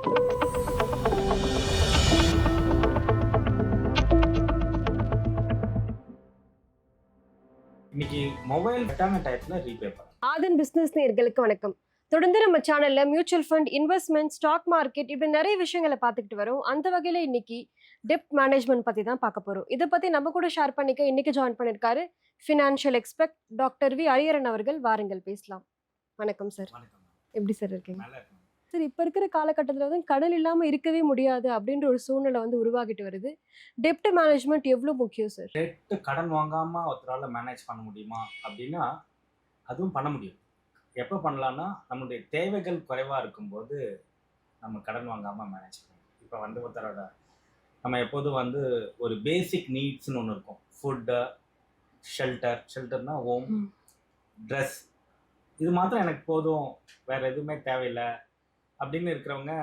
இன்னைக்கு மொபைல் கட்டான டயத்துல ரீபே பண்ணலாம். ஆதன் பிசினஸ் நேயர்களுக்கு வணக்கம். தொடர்ந்து நம்ம சேனல்ல mutual fund, investment, stock market இப்படி நிறைய விஷயங்களை பார்த்துக்கிட்டு வரோம். அந்த வகையில இன்னைக்கு டெப்ட் மேனேஜ்மெண்ட் பத்தி தான் பார்க்க போறோம். இதை பத்தி நம்ம கூட ஷேர் பண்ணிக்க இன்னைக்கு ஜாயின் பண்ணிருக்காரு financial expert doctor V Hariharan அவர்கள். வாருங்கள் பேசலாம். வணக்கம் சார். வணக்கம். எப்படி சார் இருக்கீங்க? நல்லா இருக்கு. சார், இப்ப இருக்கிற காலகட்டத்தில் வந்து கடன் இல்லாம இருக்கவே முடியாது அப்படின்ற ஒரு சூழ்நிலை வந்து உருவாகிட்டு வருது. டெப்ட் மேனேஜ்மெண்ட் எவ்வளவு முக்கியம் சார்? டெட் கடன் வாங்காம ஒருத்தரால மேனேஜ் பண்ண முடியுமா அப்படின்னா அதுவும் பண்ண முடியும். எப்போ பண்ணலாம்னா நம்மளுடைய தேவைகள் குறைவா இருக்கும்போது நம்ம கடன் வாங்காம மேனேஜ் பண்ணணும். இப்போ வந்து ஒருத்தரோட நம்ம எப்போதும் வந்து ஒரு பேசிக் நீட்ஸ்னு ஒன்று இருக்கும். ஃபுட்டு, ஷெல்டர்னா ஹோம், ட்ரெஸ், இது மாத்திரம் எனக்கு போதும், வேற எதுவுமே தேவையில்லை அப்படின்னு இருக்கிறவங்க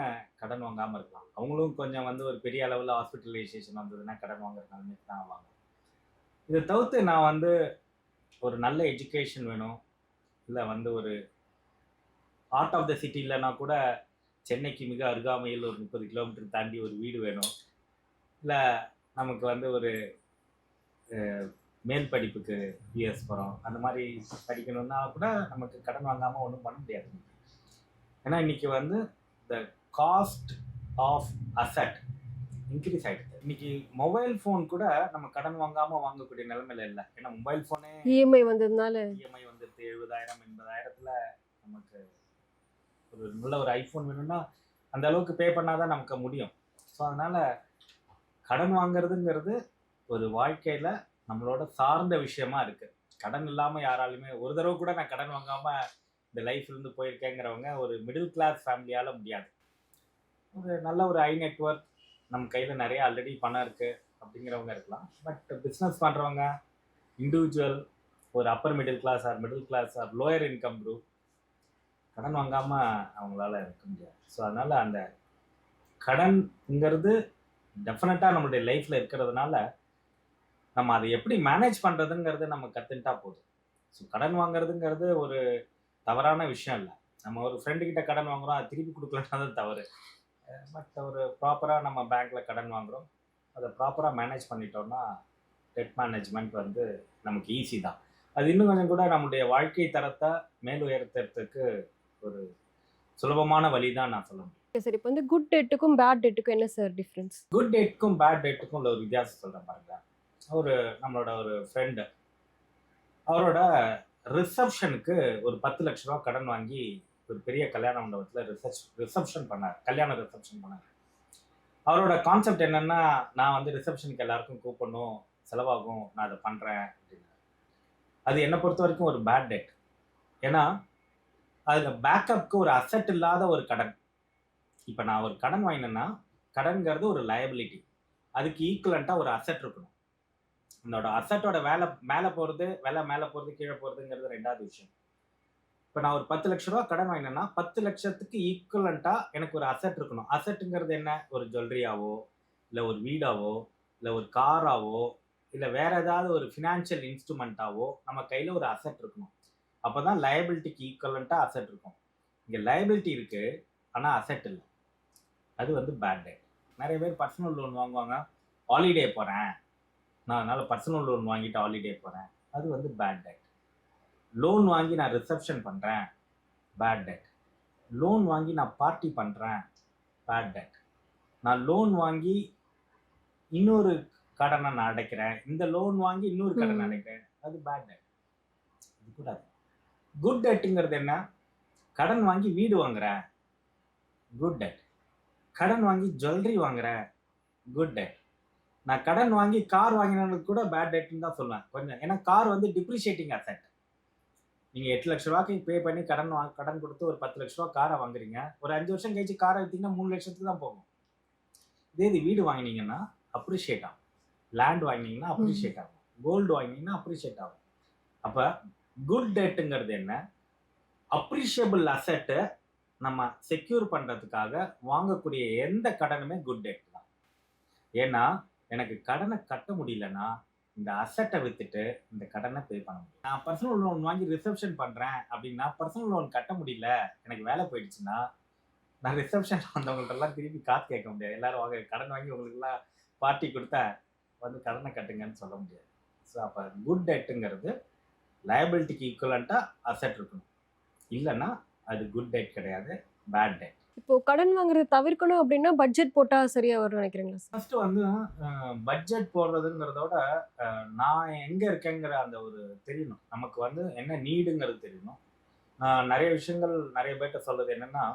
கடன் வாங்காமல் இருக்கலாம். அவங்களும் கொஞ்சம் வந்து ஒரு பெரிய அளவில் ஹாஸ்பிட்டலைசேஷன் வந்ததுன்னா கடன் வாங்குற நிலைமைக்கு தான் ஆவாங்க. இதை தவிர்த்து நான் வந்து ஒரு நல்ல எஜுகேஷன் வேணும், இல்லை வந்து ஒரு ஆர்ட் ஆஃப் த சிட்டி இல்லைன்னா கூட சென்னைக்கு மிக அருகாமையில் ஒரு 30 கிலோமீட்டர் தாண்டி ஒரு வீடு வேணும், இல்லை நமக்கு வந்து ஒரு மேல் படிப்புக்கு யூஎஸ் போகிறோம், அந்த மாதிரி படிக்கணும்னா கூட நமக்கு கடன் வாங்காமல் ஒன்றும் பண்ண முடியாது. ஏன்னா இன்னைக்கு வந்து த காஸ்ட் ஆஃப் அசட் இன்க்ரீஸ் ஆகிடுது. இன்னைக்கு மொபைல் ஃபோன் கூட நம்ம கடன் வாங்காமல் வாங்கக்கூடிய நிலைமையில இல்லை. ஏன்னா மொபைல் ஃபோனே இஎம்ஐ வந்ததுனால இஎம்ஐ வந்துடுது. 70,000 80,000 நமக்கு ஒரு நல்ல ஒரு ஐஃபோன் வேணும்னா அந்த அளவுக்கு பே பண்ணாதான் நமக்கு முடியும். ஸோ அதனால கடன் வாங்குறதுங்கிறது ஒரு வாழ்க்கையில் நம்மளோட சார்ந்த விஷயமா இருக்குது. கடன் இல்லாமல் யாராலுமே ஒரு தடவை கூட நான் கடன் வாங்காமல் இந்த லைஃப்லேருந்து போயிருக்கேங்கிறவங்க ஒரு மிடில் கிளாஸ் ஃபேமிலியால் முடியாது. ஒரு நல்ல ஒரு ஹை நெட்வொர்க், நம்ம கையில் நிறைய ஆல்ரெடி பணம் இருக்குது அப்படிங்கிறவங்க இருக்கலாம். பட் பிஸ்னஸ் பண்ணுறவங்க, இண்டிவிஜுவல், ஒரு upper middle class or middle class or lower income group கடன் வாங்காமல் அவங்களால இருக்க முடியாது. ஸோ அதனால் அந்த கடன்ங்கிறது டெஃபினட்டாக நம்மளுடைய லைஃப்பில் இருக்கிறதுனால நம்ம அதை எப்படி மேனேஜ் பண்ணுறதுங்கிறது நம்ம கற்றுக்கிட்டா போதும். ஸோ கடன் வாங்குறதுங்கிறது ஒரு தவறான விஷயம் இல்லை. நம்ம ஒரு ஃப்ரெண்டுக்கிட்ட கடன் வாங்குகிறோம், அது திருப்பி கொடுக்கலன்னா தான் தவறு. பட் ஒரு ப்ராப்பராக நம்ம பேங்க்கில் கடன் வாங்குகிறோம், அதை ப்ராப்பராக மேனேஜ் பண்ணிட்டோம்னா டெட் மேனேஜ்மெண்ட் வந்து நமக்கு ஈஸி தான். அது இன்னும் கொஞ்சம் கூட நம்முடைய வாழ்க்கை தரத்தை மேல் உயர்த்துறதுக்கு ஒரு சுலபமான வழி தான் நான் சொல்ல முடியும். சார், இப்போ வந்து குட் டெட்டுக்கும் பேட் டெட்டுக்கும் என்ன சார் டிஃப்ரென்ஸ்? குட் டேட்டுக்கும் பேட் டேட்டுக்கும் உள்ள ஒரு வித்தியாசம் சொல்கிறேன் பாருங்க. நம்மளோட ஒரு ஃப்ரெண்டு, அவரோட ரிசப்ஷனுக்கு ஒரு 10 லட்ச ரூபா கடன் வாங்கி ஒரு பெரிய கல்யாண மண்டபத்தில் ரிசப்ஷன் பண்ணார், கல்யாண ரிசப்ஷன் பண்ணார். அவரோட கான்செப்ட் என்னன்னா, நான் வந்து ரிசப்ஷனுக்கு எல்லாருக்கும் கூப்பிடணும், செலவாகும், நான் அதை பண்ணுறேன் அப்படின்னு. அது என்னை பொறுத்த வரைக்கும் ஒரு பேட் டெட். ஏன்னா அதில் பேக்கப்புக்கு ஒரு அசெட் இல்லாத ஒரு கடன். இப்போ நான் ஒரு கடன் வாங்கினேன்னா கடன்கிறது ஒரு லயபிலிட்டி, அதுக்கு ஈக்குவலண்ட்டாக ஒரு அசெட் இருக்கணும். என்னோட அசட்டோட விலை மேலே போகிறது கீழே போகிறதுங்கிறது ரெண்டாவது விஷயம். இப்போ நான் ஒரு 10 லட்ச ரூபா கடன் வாங்கினேன்னா 10 லட்சத்துக்கு ஈக்குவலண்ட்டாக எனக்கு ஒரு அசெட் இருக்கணும். அசட்டுங்கிறது என்ன? ஒரு ஜுவல்லரியாவோ, இல்லை ஒரு வீடாவோ, இல்லை ஒரு காராவோ, இல்லை வேற ஏதாவது ஒரு ஃபினான்ஷியல் இன்ஸ்ட்ருமெண்ட்டாவோ நம்ம கையில் ஒரு அசெட் இருக்கணும். அப்போ தான் லயபிலிட்டிக்கு ஈக்குவலண்ட்டாக அசெட் இருக்கும். இங்கே லயபிலிட்டி இருக்குது, ஆனால் அசெட் இல்லை. அது வந்து பேட் டெட். நிறைய பேர் பர்சனல் லோன் வாங்குவாங்க, ஹாலிடே போகிறேன் நான், அதனால் பர்சனல் லோன் வாங்கிட்டு ஹாலிடே போகிறேன், அது வந்து பேட் டெட். லோன் வாங்கி நான் ரிசப்ஷன் பண்ணுறேன், பேட் டெட். லோன் வாங்கி நான் பார்ட்டி பண்ணுறேன், பேட் டெட். நான் லோன் வாங்கி இன்னொரு கடனை நான் அடைக்கிறேன், இந்த லோன் வாங்கி இன்னொரு கடனை அடைக்கிறேன், அது பேட் டெட். இது கூடாது. குட் டெட்டுங்கிறது என்ன? கடன் வாங்கி வீடு வாங்குறேன், குட் டெட். கடன் வாங்கி ஜுவல்லரி வாங்குறேன், குட் டெட். நான் கடன் வாங்கி கார் வாங்கினவங்களுக்கு கூட பேட் டெட்னு தான் சொல்லுவேன் கொஞ்சம். ஏன்னா கார் வந்து டிப்ரிஷியேட்டிங் அசெட். நீங்கள் 8 லட்ச ரூபாய்க்கு பே பண்ணி கடன் கொடுத்து ஒரு 10 லட்ச ரூபா காரை வாங்குறீங்க, ஒரு 5 வருஷம் கழிச்சு காரை விற்றீங்கன்னா 3 லட்சத்துக்கு தான் போகும். இதே இது வீடு வாங்கினீங்கன்னா அப்ரிஷியேட் ஆகும், லேண்ட் வாங்கினீங்கன்னா அப்ரிஷியேட் ஆகும், கோல்டு வாங்கினீங்கன்னா அப்ரிஷியேட் ஆகும். அப்போ குட் டெட்டுங்கிறது என்ன? அப்ரிஷியபிள் அசெட்டு நம்ம செக்யூர் பண்ணுறதுக்காக வாங்கக்கூடிய எந்த கடனுமே குட் டெட் தான். ஏன்னா எனக்கு கடனை கட்ட முடியலன்னா இந்த அசெட்டை வித்துட்டு இந்த கடனை பே பண்ண முடியும். நான் பர்சனல் லோன் வாங்கி ரிசப்ஷன் பண்ணுறேன் அப்படின்னா, பர்சனல் லோன் கட்ட முடியல, எனக்கு வேலை போயிடுச்சுன்னா நான் ரிசப்ஷன் வந்தவங்கள்ட்டலாம் திருப்பி காசு கேட்க முடியாது. எல்லாரும் வாங்க கடன் வாங்கி உங்களுக்குலாம் பார்ட்டி குடுத்தா வந்து கடன கட்டுங்கன்னு சொல்ல முடியாது. ஸோ அப்ப குட் டெப்ட்ங்கிறது லயபிலிட்டிக்கு ஈக்குவலன்ட்டா அசெட் இருக்கணும். இல்லன்னா அது குட் டெப்ட் கிடையாது. பேட் டெப்ட். இப்போ கடன் வாங்குறத தவிர்க்கணும் அப்படின்னா பட்ஜெட் போட்டா சரியா வரும்னு நினைக்கிறீங்களா சார்? ஃபர்ஸ்ட் வந்து பட்ஜெட் போடுறதுங்கிறதோட நான் எங்க இருக்கேங்கிற அந்த ஒரு தெரியணும். நமக்கு வந்து என்ன நீடுங்கிறது தெரியணும். நான் நெறைய விஷயங்கள் நெறைய பேர்ட்ட சொல்றது என்னன்னா,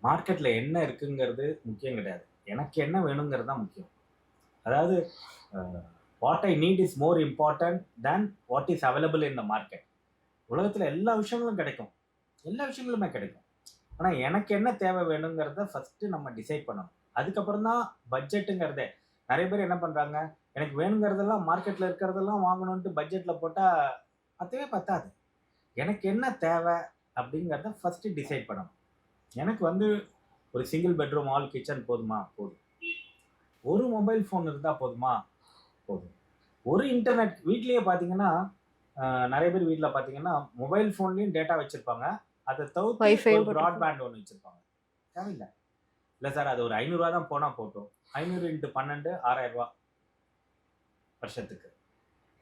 மார்க்கெட்ல என்ன இருக்குங்கிறது முக்கியம் கிடையாது. எனக்கு என்ன வேணுங்கிறது தான் முக்கியம். அதாவது uh what I need is more important than what is available in the market. உலகத்துல எல்லா விஷயங்களும் கிடைக்கும். எல்லா விஷயங்களுமே கிடைக்கும். ஆனா எனக்கு என்ன தேவை வேணுங்கிறத ஃபர்ஸ்ட் நம்ம டிசைட் பண்ணணும். அதுக்கப்புறம் தான் பட்ஜெட்டுங்கிறதே. நெறைய பேர் என்ன பண்றாங்க, எனக்கு வேணுங்கிறதெல்லாம் மார்க்கெட்ல இருக்கிறதெல்லாம் வாங்கணும்ன்ட்டு பட்ஜெட்ல போட்டா பத்தவே பத்தாது. எனக்கு என்ன தேவை அப்படிங்கிறத ஃபர்ஸ்ட் டிசைட் பண்ணணும். எனக்கு வந்து ஒரு சிங்கிள் பெட்ரூம் ஹால் கிச்சன் போதுமா? போதும். ஒரு மொபைல் ஃபோன் இருந்தா போதுமா? போதும். ஒரு இன்டர்நெட் வீட்லயே பார்த்தீங்கன்னா, நெறைய பேர் வீட்ல பார்த்தீங்கன்னா, மொபைல் ஃபோன்லயும் டேட்டா வச்சிருப்பாங்க. அத தவிர்த்து வைஃபையும் ஒரு போட்டிருப்பாங்க. பிராட்பேண்ட் ஒண்ணு வச்சிருப்பாங்க. தேவையில்ல. இல்ல சார் அது ஒரு ரூ. 500 தான் போனா போட்டும். 500 × 12 ரூ. 6000 வருஷத்துக்கு.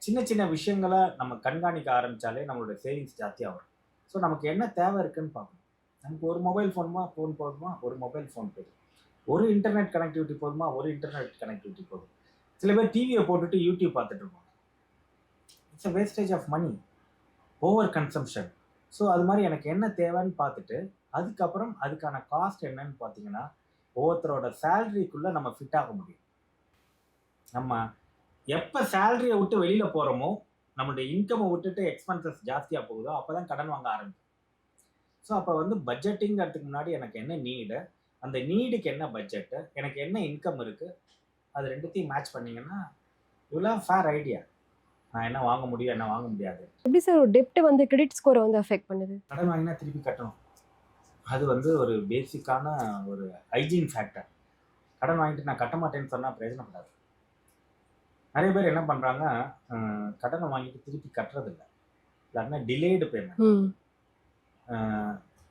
சின்ன சின்ன விஷயங்கள நம்ம கண்காணிக்க ஆரம்பிச்சாலே நம்மளோட சேவிங்ஸ் ஜாஸ்தியா வரும். ஸோ நமக்கு என்ன தேவை இருக்குன்னு பார்க்கணும். நமக்கு ஒரு மொபைல் ஃபோன் போதுமா? ஒரு மொபைல் ஃபோன் போதும். ஒரு இன்டர்நெட் கனெக்டிவிட்டி போதுமா? ஒரு இன்டர்நெட் கனெக்டிவிட்டி போதும். சில பேர் டிவிய போட்டுட்டு யூடியூப் பார்த்துட்டு இருப்பாங்க. It's a wastage of money. Over consumption. So அது மாரி எனக்கு என்ன தேவைன்னு பார்த்துட்டு, அதுக்கப்புறம் அதுக்கான காஸ்ட் என்னன்னு பார்த்தீங்கன்னா, ஒவ்வொருத்தரோட சேலரிக்குள்ள நம்ம ஃபிட் ஆக முடியும். நம்ம எப்ப சேலரிய விட்டு வெளியில போறோமோ, நம்மளுடைய இன்கம்ம விட்டுட்டு எக்ஸ்பென்சஸ் ஜாஸ்தியா போகுதோ, அப்பதான் கடன் வாங்க ஆரம்பிப்போம். ஸோ அப்ப வந்து பட்ஜெட்டிங்கிறதுக்கு முன்னாடி எனக்கு என்ன நீடு, அந்த நீடுக்கு என்ன பட்ஜெட், எனக்கு என்ன இன்கம் இருக்கு, அது 2த்தையும் மேட்ச் பண்ணீங்கன்னா, you will have fair idea. நான் என்ன வாங்க முடியும், என்ன வாங்க முடியாது. எப்படி சார் ஒரு டெப்ட் வந்து கிரெடிட் ஸ்கோரை வந்து அஃபெக்ட் பண்ணுது? கடன் வாங்கினா திருப்பி கட்டணும். அது வந்து ஒரு பேசிக்கான ஒரு ஹைஜீன் ஃபேக்டர். கடன் வாங்கிட்டு நான் கட்ட மாட்டேன்னு சொன்னா பிரயோஜனப்படாது. நெறைய பேர் என்ன பண்றாங்க, கடன வாங்கிட்டு திருப்பி கட்டுறதில்ல. இல்லாட்டினா டிலேய்டு பேமெண்ட். ம். அ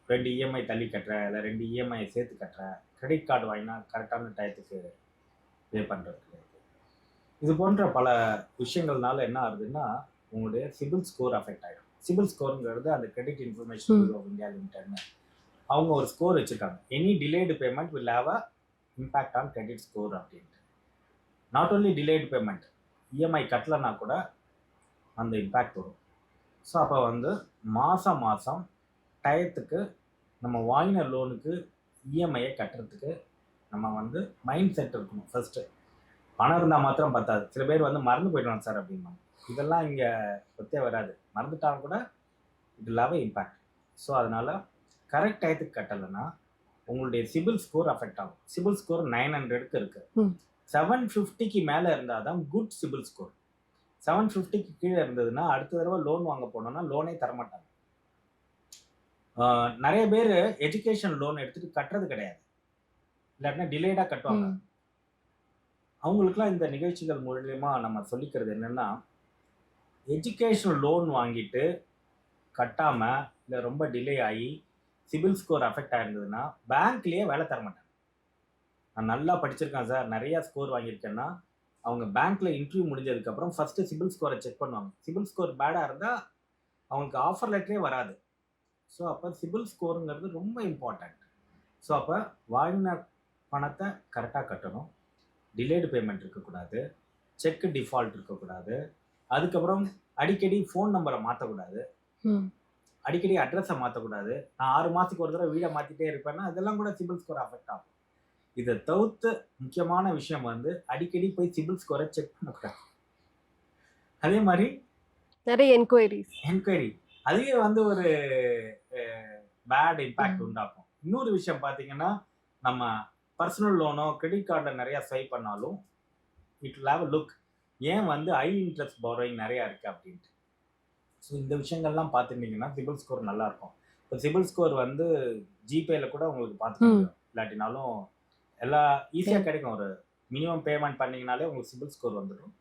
2 இஎம்ஐ தள்ளி கட்டுறேன், இல்ல 2 இஎம்ஐ சேர்த்து கட்டுறேன். கிரெடிட் கார்டு வாங்கினா கரெக்டான டயத்துக்கு பே பண்றது கிடையாது. இது போன்ற பல விஷயங்கள்னால என்ன ஆகுதுன்னா, உங்களுடைய சிபில் ஸ்கோர் அஃபெக்ட் ஆயிடும். சிபில் ஸ்கோர்ங்கிறது அந்த கிரெடிட் இன்ஃபர்மேஷன் ம். பியூரோ ஆஃப் இந்தியா லிமிடெட்னு அவங்க ஒரு ஸ்கோர் வச்சிருக்காங்க. Any delayed payment will have a impact on credit score அப்படின்ட்டு. Not only delayed payment. EMI கட்டலன்னா கூட அந்த இம்பாக்ட் வரும். ஸோ அப்ப வந்து மாசம் மாசம் டயத்துக்கு நம்ம வாங்கின லோனுக்கு இஎம்ஐய கட்டுறதுக்கு நம்ம வந்து மைண்ட் செட் இருக்கணும் ஃபர்ஸ்ட்டு. பணம் இருந்தா மாத்திரம் பத்தாது. சில பேர் வந்து மறந்து போயிடுவாங்க சார் அப்படிம்பாங்க. இதெல்லாம் இங்க ஒத்தே வராது. மறந்துட்டாலும் கூட it will have a impact. So அதனால கரெக்ட் டயத்துக்கு கட்டலைன்னா உங்களுடைய சிபில் ஸ்கோர் அஃபெக்ட் ஆகும். சிபில் ஸ்கோர் 900க்கு இருக்கு. ம். 750க்கு மேல இருந்தா தான் குட் சிபில் ஸ்கோர். 750க்கு கீழே இருந்ததுன்னா அடுத்த தடவை லோன் வாங்க போனோம்னா லோனே தரமாட்டாங்க. நெறைய பேரு எஜுகேஷன் லோன் எடுத்துட்டு கட்டுறது கிடையாது. இல்லாட்டினா டிலேடா கட்டுவாங்க. ம். அவங்களுக்குலாம் இந்த நிகழ்ச்சிகள் மூலியமா நம்ம சொல்லிக்கிறது என்னன்னா, எஜுகேஷனல் லோன் வாங்கிட்டு கட்டாம, இல்ல ரொம்ப டிலே ஆயி சிபில் ஸ்கோர் அஃபெக்ட் ஆயிருந்ததுன்னா, பேங்க்லயே வேலை தரமாட்டாங்க. நான் நல்லா படிச்சிருக்கேன் சார், நெறைய ஸ்கோர் வாங்கியிருக்கேன்னா, அவங்க பேங்க்ல இன்டர்வியூ முடிஞ்சதுக்கப்புறம் ஃபர்ஸ்ட் சிபில் ஸ்கோரை செக் பண்ணுவாங்க. சிபில் ஸ்கோர் பேடா இருந்தா அவங்களுக்கு ஆஃபர் லெட்டரே வராது. ஸோ அப்ப சிபில் ஸ்கோர்ங்கிறது ரொம்ப இம்பார்ட்டன்ட். ஸோ அப்ப வாங்கின பணத்த கரெக்ட்டா கட்டணும். டிலேடு பேமெண்ட் இருக்கக்கூடாது. செக் டிஃபால்ட் இருக்கக்கூடாது. அதுக்கப்புறம் அடிக்கடி ஃபோன் நம்பர மாத்தக்கூடாது. ம். அடிக்கடி அட்ரஸ மாத்தக்கூடாது. நான் 6 மாசத்துக்கு ஒரு தடவ வீட மாத்திட்டே இருப்பேன்னா, அதெல்லாம் கூட சிபில் ஸ்கோர் அஃபெக்ட் ஆகும். இத தவிர்த்து முக்கியமான விஷயம் வந்து அடிக்கடி போய் சிபில் ஸ்கோர செக் பண்ணக்கூடாது. அதே மாரி நிறைய என்கொயரிஸ். என்குயரி அதுவே வந்து ஒரு அ பேட் இம்பாக்ட் ம். உண்டாக்கும். இன்னொரு விஷயம் பார்த்தீங்கன்னா, நம்ம பர்சனல் லோனோ, கிரெடிட் கார்ட்ல நெறைய ஸ்வைப் பண்ணாலும், it will have a look. ஏன் வந்து ஹை இன்ட்ரெஸ்ட் பாரோயிங் நெறையா இருக்கு அப்படின்ட்டு. ஸோ இந்த விஷயங்கள்லாம் பார்த்துருந்தீங்கன்னா, சிபில் ஸ்கோர் நல்லாருக்கும். இப்போ சிபில் ஸ்கோர் வந்து ஜிபேல கூட உங்களுக்கு பார்த்துக்க ம். முடியும். இல்லாட்டினாலும் எல்லா ஈஸியா சரி. கிடைக்கும். ஒரு மினிமம் பேமெண்ட் பண்ணீங்கனாலே உங்களுக்கு சிபில் ஸ்கோர் வந்துடும்.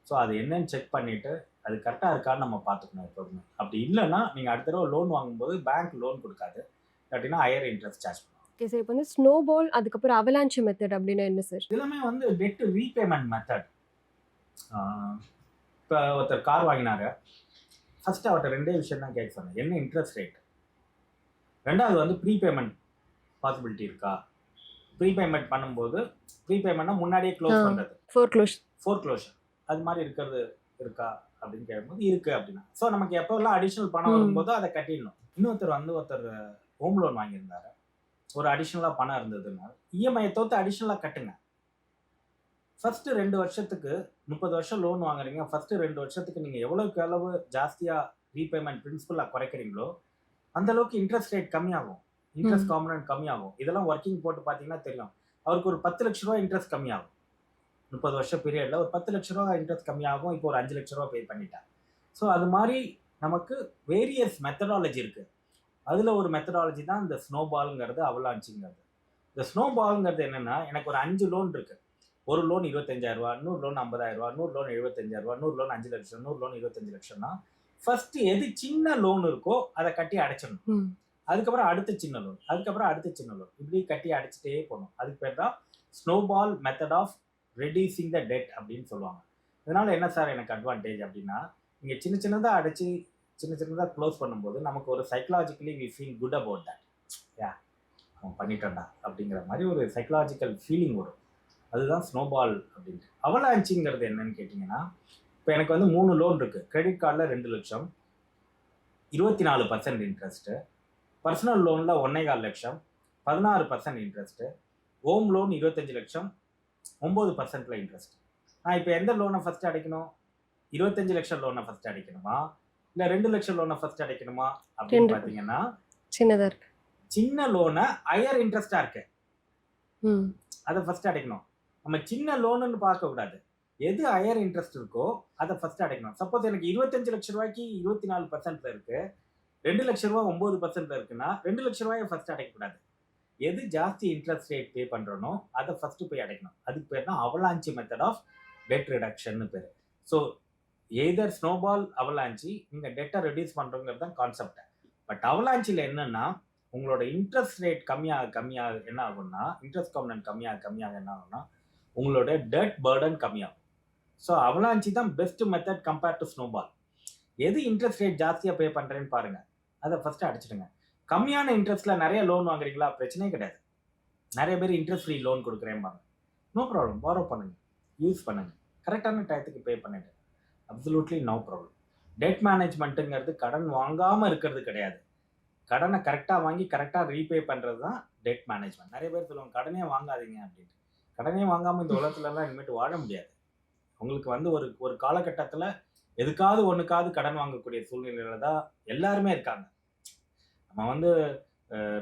ஸோ அது என்னன்னு செக் பண்ணிட்டு, அது கரெக்ட்டா இருக்கான்னு நம்ம பார்த்துக்கணும் எப்போதுமே. அப்படி இல்லன்னா, நீங்க அடுத்த தடவ லோன் வாங்கும்போது பேங்க் லோன் குடுக்காது. இல்லாட்டினா ஹையர் இன்ட்ரெஸ்ட் சார்ஜ் பண்ணுவாங்க. Okay sir. இப்போ வந்து ஸ்னோபால் அதுக்கப்புறம் அவலான்ச் மெத்தட் அப்படின்னா என்ன சார்? இதெல்லாமே வந்து டெட் ரீபேமெண்ட் மெத்தட். இப்போ ஒருத்தர் கார் வாங்கினாரு. ஃபர்ஸ்ட் அவர்கிட்ட ரெண்டே விஷயம் தான் கேட்க சொன்னேன். என்ன இன்ட்ரெஸ்ட் ரேட், ரெண்டாவது வந்து ப்ரீபேமெண்ட் பாசிபிலிட்டி இருக்கா. ப்ரீபேமெண்ட் பண்ணும்போது ப்ரீபேமெண்ட்னா முன்னாடியே க்ளோஸ் பண்ணுறது, ஃபோர்க்ளோஷர் அது மாதிரி இருக்கிறது இருக்கா அப்படின்னு கேட்கும்போது இருக்கு அப்படின்னா. ஸோ நமக்கு எப்போல்லாம் அடிஷ்னல் பணம் வரும்போதோ அதை கட்டிடணும். ஒருத்தர் ஹோம் லோன் வாங்கியிருந்தாரு. ஒரு அடிஷ்னலாக பணம் இருந்ததுன்னா இஎம்ஐயை தோற்று அடிஷ்னலாக கட்டுங்க. ஃபர்ஸ்ட் 2 வருஷத்துக்கு 30 வருஷம் லோன் வாங்குறீங்க. ஃபர்ஸ்ட் 2 வருஷத்துக்கு நீங்கள் எவ்வளோக்கு எவ்வளவு ஜாஸ்தியாக ரீபேமெண்ட் பிரின்சிபலாக குறைக்கிறீங்களோ அந்த அளவுக்கு இன்ட்ரெஸ்ட் ரேட் கம்மியாகும், இன்ட்ரெஸ்ட் காம்பனன்ட் கம்மியாகும். இதெல்லாம் ஒர்க்கிங் போட்டு பார்த்தீங்கன்னா தெரியும். அவருக்கு ஒரு 10 லட்ச ரூபா இன்ட்ரெஸ்ட் கம்மியாகும். 30 வருஷம் பீரியடில் ஒரு 10 லட்ச ரூபா இன்ட்ரெஸ்ட் கம்மியாகும். இப்போ ஒரு 5 லட்ச ரூபா பே பண்ணிட்டேன். ஸோ அது மாதிரி நமக்கு வேரியஸ் மெத்தடாலஜி இருக்குது. அதில் ஒரு மெத்தடாலஜி தான் இந்த ஸ்னோபாலுங்கிறது, அவலான்ச்சிங்கிறது. இந்த ஸ்னோபாலுங்கிறது என்னென்னா, எனக்கு ஒரு 5 லோன் இருக்குது. ஒரு லோன் 25,000 ரூபா, 100 லோன் 50,000 ரூபா, 100 லோன் 75,000 ரூபா, 100 லோன் 5 லட்சம், 100 லோன் 25 லட்சம்னா ஃபர்ஸ்ட் எது சின்ன லோன் இருக்கோ அதை கட்டி அடைச்சிடணும். அதுக்கப்புறம் அடுத்த சின்ன லோன், அதுக்கப்புறம் அடுத்த சின்ன லோன், இப்படி கட்டி அடைச்சிட்டே போகணும். அதுக்கு பேர் தான் snowball method of reducing the debt அப்படின்னு சொல்லுவாங்க. இதனால என்ன சார் எனக்கு அட்வான்டேஜ் அப்படின்னா, நீங்கள் சின்ன சின்னதாக அடைச்சி சின்ன சின்னதாக க்ளோஸ் பண்ணும்போது நமக்கு ஒரு psychologically we feel good about that. அவன் பண்ணிட்டோம்டா அப்படிங்கிற மாதிரி ஒரு சைக்கலாஜிக்கல் ஃபீலிங் வரும். அதுதான் ஸ்னோபால் அப்படின்ட்டு. அவலான்ச்சிங்கிறது என்னன்னு கேட்டிங்கன்னா, இப்போ எனக்கு வந்து 3 லோன் இருக்குது. கிரெடிட் கார்டில் 2 லட்சம், 24% இன்ட்ரெஸ்ட்டு. பர்சனல் லோனில் 1.25 லட்சம், 16% இன்ட்ரெஸ்ட்டு. ஹோம் லோன் 25 லட்சம், 9% இன்ட்ரெஸ்ட். நான் இப்போ எந்த லோனை ஃபர்ஸ்ட் அடைக்கணும்? 25 லட்சம் லோனை ஃபர்ஸ்ட் அடைக்கணுமா, இல்லை 2 லட்சம் லோனை ஃபர்ஸ்ட் அடைக்கணுமா அப்படின்னு பார்த்தீங்கன்னா, சின்னதாக இருக்கு. சின்ன லோனை ஹையர் இன்ட்ரெஸ்டாக இருக்கு, அதை ஃபர்ஸ்ட் அடைக்கணும். நம்ம சின்ன லோனுன்னு பார்க்கக்கூடாது, எது ஹையர் இன்ட்ரெஸ்ட் இருக்கோ அதை ஃபர்ஸ்ட் அடைக்கணும். சப்போஸ் எனக்கு 25 லட்ச ரூபாய்க்கு 24% இருக்கு, 2 லட்ச ரூபா 9% இருக்குன்னா 2 லட்ச ரூபாயை ஃபர்ஸ்ட் அடைக்கக்கூடாது. எது ஜாஸ்தி இன்ட்ரெஸ்ட் ரேட் பே பண்ணுறனோ அதை ஃபர்ஸ்ட் போய் அடைக்கணும். அதுக்கு பேர் தான் avalanche method of debt reduction பேர். ஸோ எய்தர் ஸ்னோபால் அவலான்ச்சி, நீங்கள் டெட்டை ரெடியூஸ் பண்ணுறோங்கிறது தான் கான்செப்ட். பட் அவலான்ச்சியில் என்னன்னா, உங்களோட இன்ட்ரெஸ்ட் ரேட் கம்மியாக என்ன ஆகும்னா, இன்ட்ரெஸ்ட் காம்பனன்ட் கம்மியாக என்ன ஆகும்னா உங்களோட டெட் பர்டன் கம்மியாகும். ஸோ அவலான்ச்சி தான் best method compared to snowball. எது இன்ட்ரெஸ்ட் ரேட் ஜாஸ்தியாக பே பண்ணுறேன்னு பாருங்கள், அதை ஃபஸ்ட்டு அடிச்சிடுங்க. கம்மியான இன்ட்ரெஸ்ட்டில் நிறைய லோன் வாங்குறீங்களா, பிரச்சனையே கிடையாது. நிறைய பேர் இன்ட்ரெஸ்ட் ஃப்ரீ லோன் கொடுக்குறேன்பாங்க. நோ ப்ராப்ளம், பாரோ பண்ணுங்க, யூஸ் பண்ணுங்க, கரெக்டான டயத்துக்கு பே பண்ணிட்டு, அப்சல்யூட்லி நோ ப்ராப்ளம். டெட் மேனேஜ்மெண்ட்டுங்கிறது கடன் வாங்காமல் இருக்கிறது கிடையாது. கடனை கரெக்டாக வாங்கி கரெக்டாக ரீபே பண்ணுறது தான் டெட் மேனேஜ்மெண்ட். நிறைய பேர் சொல்லுவாங்க கடனே வாங்காதீங்க அப்படின்ட்டு. கடனே வாங்காமல் இந்த உலகத்துலலாம் இனிமேட்டு வாழ முடியாது. உங்களுக்கு வந்து ஒரு காலகட்டத்தில் எதுக்காவது ஒன்றுக்காவது கடன் வாங்கக்கூடிய சூழ்நிலையில தான் எல்லாருமே இருக்காங்க. நம்ம வந்து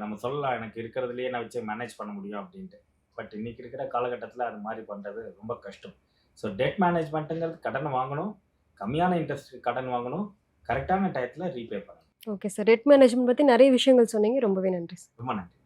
நம்ம சொல்லலாம் எனக்கு இருக்கிறதுலையே நான் வச்சு மேனேஜ் பண்ண முடியும் அப்படின்ட்டு. பட் இன்னைக்கு இருக்கிற காலகட்டத்தில் அது மாதிரி பண்ணுறது ரொம்ப கஷ்டம். ஸோ டெட் மேனேஜ்மெண்ட்டுங்கிறது கடன் வாங்கணும், கம்மியான இன்ட்ரெஸ்ட் கடன் வாங்கணும், கரெக்டான டயத்தில் ரீபே பண்ணணும். Okay sir. டெட் மேனேஜ்மெண்ட் பற்றி நிறைய விஷயங்கள் சொன்னீங்க. ரொம்பவே நன்றி சார். ரொம்ப நன்றி.